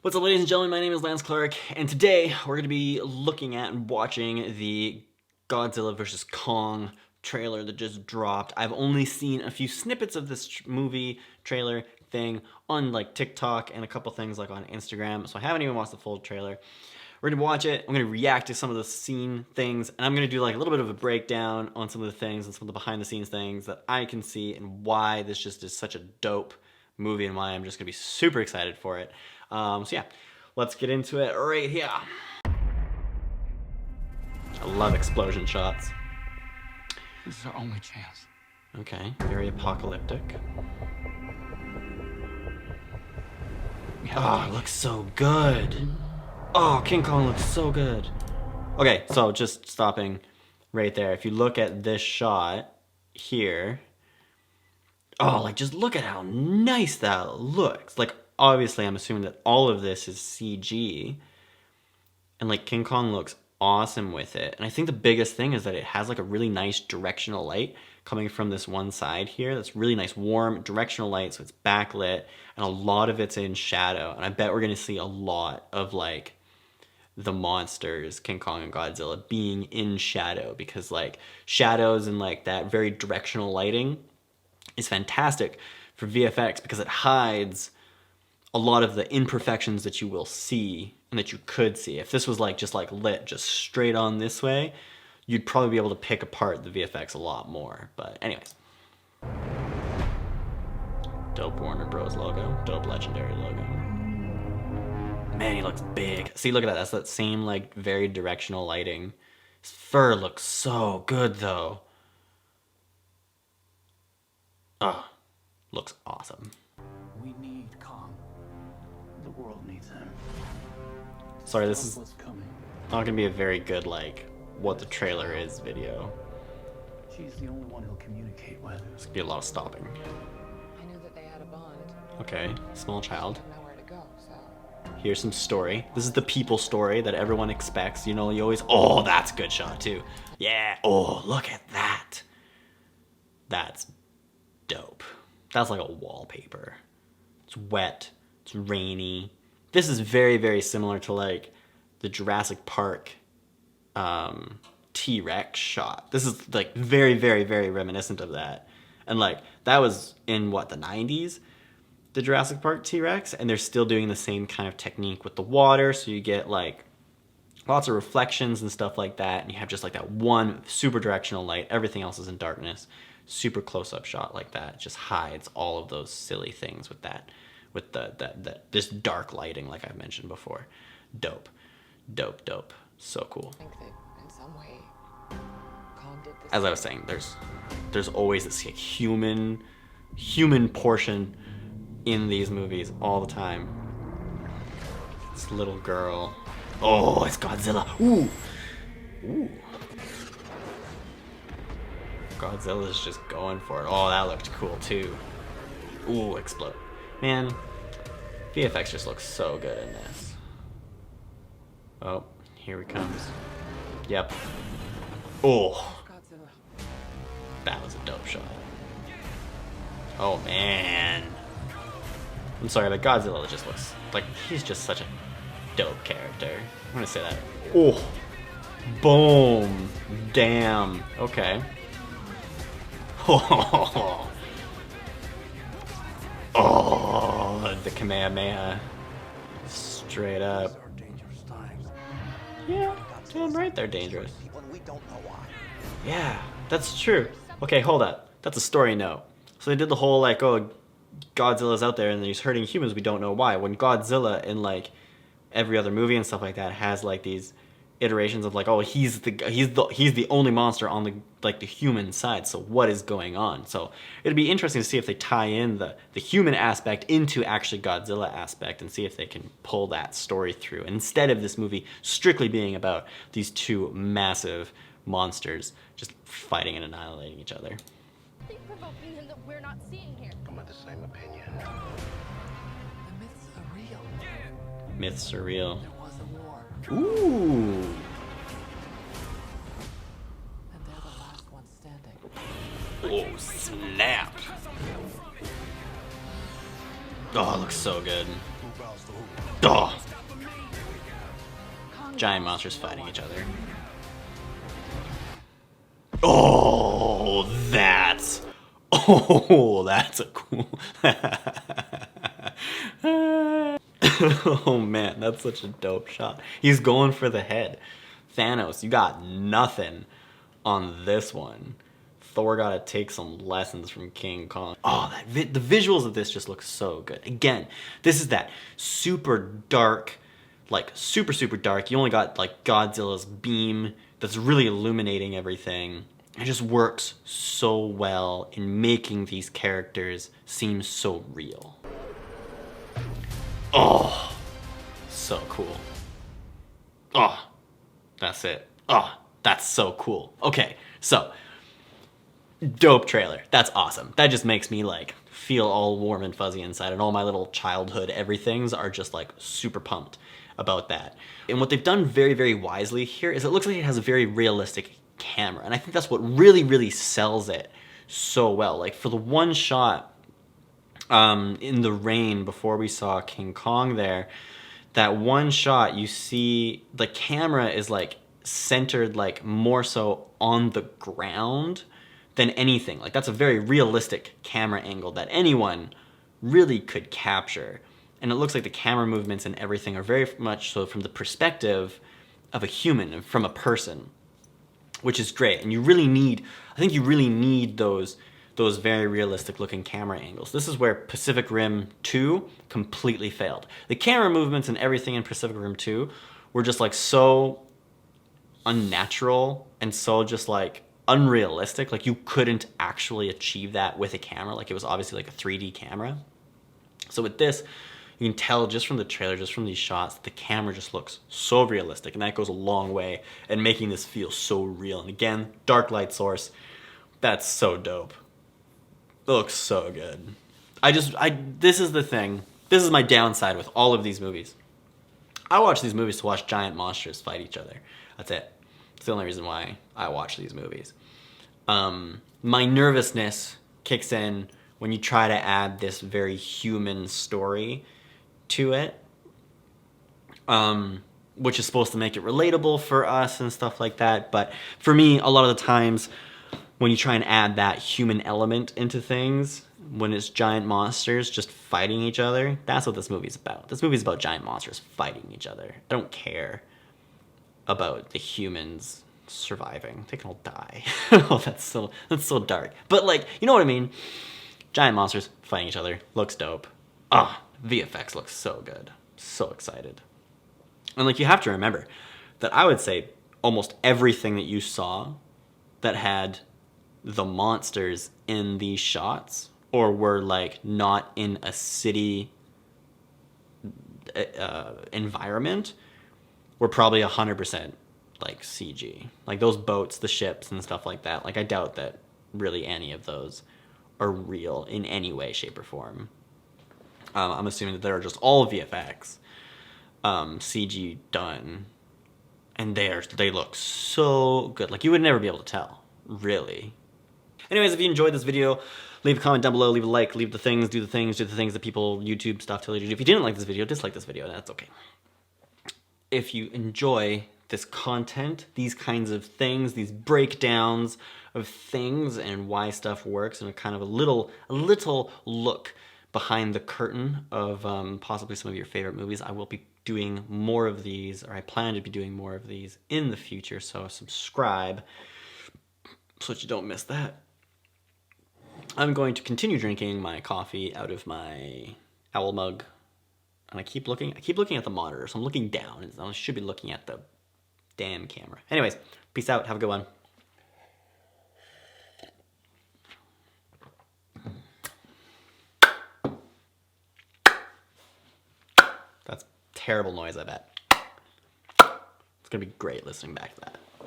What's up, ladies and gentlemen? My name is Lance Clark, and today we're going to be looking at and watching the Godzilla vs. Kong trailer that just dropped. I've only seen a few snippets of this movie trailer thing on like TikTok and a couple things like on Instagram, so I haven't even watched the full trailer. We're going to watch it, I'm going to react to some of the scene things, and I'm going to do like a little bit of a breakdown on some of the things and some of the behind the scenes things that I can see and why this just is such a dope movie and why I'm just going to be super excited for it. So yeah, let's get into it right here. I love explosion shots. This is our only chance. Okay, very apocalyptic. Oh, it looks so good. Oh, King Kong looks so good. Okay, so just stopping right there. If you look at this shot here, oh, like just look at how nice that looks. Like, obviously, I'm assuming that all of this is CG, and like King Kong looks awesome with it. And I think the biggest thing is that it has like a really nice directional light coming from this one side here. That's really nice, warm directional light, so it's backlit, and a lot of it's in shadow. And I bet we're gonna see a lot of like the monsters, King Kong and Godzilla, being in shadow, because like shadows and like that very directional lighting is fantastic for VFX because it hides a lot of the imperfections that you will see and that you could see. If this was like just like lit just straight on this way, you'd probably be able to pick apart the VFX a lot more. But anyways. Dope Warner Bros logo, dope Legendary logo. Man, he looks big. See, look at that. That's that same like very directional lighting. His fur looks so good though. Oh, looks awesome. We need Kong. The world needs him. Sorry, this is What's coming? not gonna be a very good like what the trailer is video. She's the only one he'll communicate with. There's gonna be a lot of stopping. I knew that they had a bond. Okay, small child. I don't know where to go, so. Here's some story. This is the people story that everyone expects. You know, you always, oh, that's a good shot too. Yeah, oh, look at that. That's dope. That's like a wallpaper. It's wet, it's rainy. This is very, very similar to like the Jurassic Park T-Rex shot. This is like very, very, very reminiscent of that. And like that was in what, the 90s? The Jurassic Park T-Rex, and they're still doing the same kind of technique with the water, so you get like lots of reflections and stuff like that, and you have just like that one super directional light, everything else is in darkness. Super close-up shot like that, it just hides all of those silly things with that, with this dark lighting like I've mentioned before. Dope, dope, dope, so cool. I think that in some way, Kong did this. As I was saying, there's always this like, human portion in these movies all the time. This little girl. Oh, it's Godzilla. Ooh. Ooh. Godzilla's just going for it. Oh, that looked cool too. Ooh, explode. Man, VFX just looks so good in this. Oh, here he comes. Yep. Oh, Godzilla. that was a dope shot. Oh man. I'm sorry, but Godzilla just looks like he's just such a dope character. I'm gonna say that. Oh, boom, damn. Okay. Oh, the Kamehameha, straight up. Yeah, damn right they're dangerous. Yeah, that's true. Okay, hold up. That's a story note. So they did the whole like, oh, Godzilla's out there and he's hurting humans, we don't know why. When Godzilla in like every other movie and stuff like that has like these iterations of like, oh, he's the only monster on the like the human side, so what is going on? So it'd be interesting to see if they tie in the human aspect into actually Godzilla aspect and see if they can pull that story through instead of this movie strictly being about these two massive monsters just fighting and annihilating each other. Provoking him that we're not seeing here. I'm of the same opinion. The myths are real. Myths are real. There was a war, Ooh. and they're the last ones standing. Oh, snap. Oh, it looks so good. Oh. giant monsters fighting each other. Oh, that's a cool. Oh man, that's such a dope shot. He's going for the head. Thanos, you got nothing on this one. Thor gotta take some lessons from King Kong. Oh, the visuals of this just look so good. Again, this is that super dark, like super dark. You only got like Godzilla's beam that's really illuminating everything. It just works so well in making these characters seem so real. Oh, so cool. Oh, that's it. Oh, that's so cool. Okay, so dope trailer. That's awesome. That just makes me like feel all warm and fuzzy inside, and all my little childhood everythings are just like super pumped about that. And what they've done very, very wisely here is it looks like it has a very realistic camera, and I think that's what really sells it so well. Like for the one shot in the rain before we saw King Kong there, that one shot you see the camera is like centered like more so on the ground than anything. Like that's a very realistic camera angle that anyone really could capture. And it looks like the camera movements and everything are very much so from the perspective of a human, from a person, which is great. And you really need, I think you really need those very realistic looking camera angles. This is where Pacific Rim 2 completely failed. The camera movements and everything in Pacific Rim 2 were just like so unnatural and so just like unrealistic. Like you couldn't actually achieve that with a camera. Like it was obviously like a 3D camera. So with this, you can tell just from the trailer, just from these shots, the camera just looks so realistic, and that goes a long way in making this feel so real. And again, dark light source, that's so dope. It looks so good. This is the thing. This is my downside with all of these movies. I watch these movies to watch giant monsters fight each other. That's it. It's the only reason why I watch these movies. My nervousness kicks in when you try to add this very human story to it, which is supposed to make it relatable for us and stuff like that. But for me, a lot of the times, when you try and add that human element into things, when it's giant monsters just fighting each other, that's what this movie's about. This movie's about giant monsters fighting each other. I don't care about the humans surviving. They can all die. Oh, that's so dark. But like, you know what I mean? Giant monsters fighting each other. Looks dope. Ah, VFX looks so good. So excited. And like, you have to remember that I would say almost everything that you saw that had the monsters in these shots or were like not in a city environment were probably 100% like CG. Like those boats, the ships and stuff like that. Like I doubt that really any of those are real in any way, shape, or form. I'm assuming that they're just all VFX, CG done, and they look so good. Like you would never be able to tell, really. Anyways, if you enjoyed this video, leave a comment down below, leave a like, leave the things, do the things that people, YouTube stuff tell you to do. If you didn't like this video, dislike this video, that's okay. If you enjoy this content, these kinds of things, these breakdowns of things and why stuff works, and a kind of a little look behind the curtain of possibly some of your favorite movies, I will be doing more of these, or I plan to be doing more of these in the future, so subscribe so that you don't miss that. I'm going to continue drinking my coffee out of my owl mug, and I keep looking at the monitor, so I'm looking down, and I should be looking at the damn camera. Anyways, peace out, have a good one. That's terrible noise, I bet. It's gonna be great listening back to that.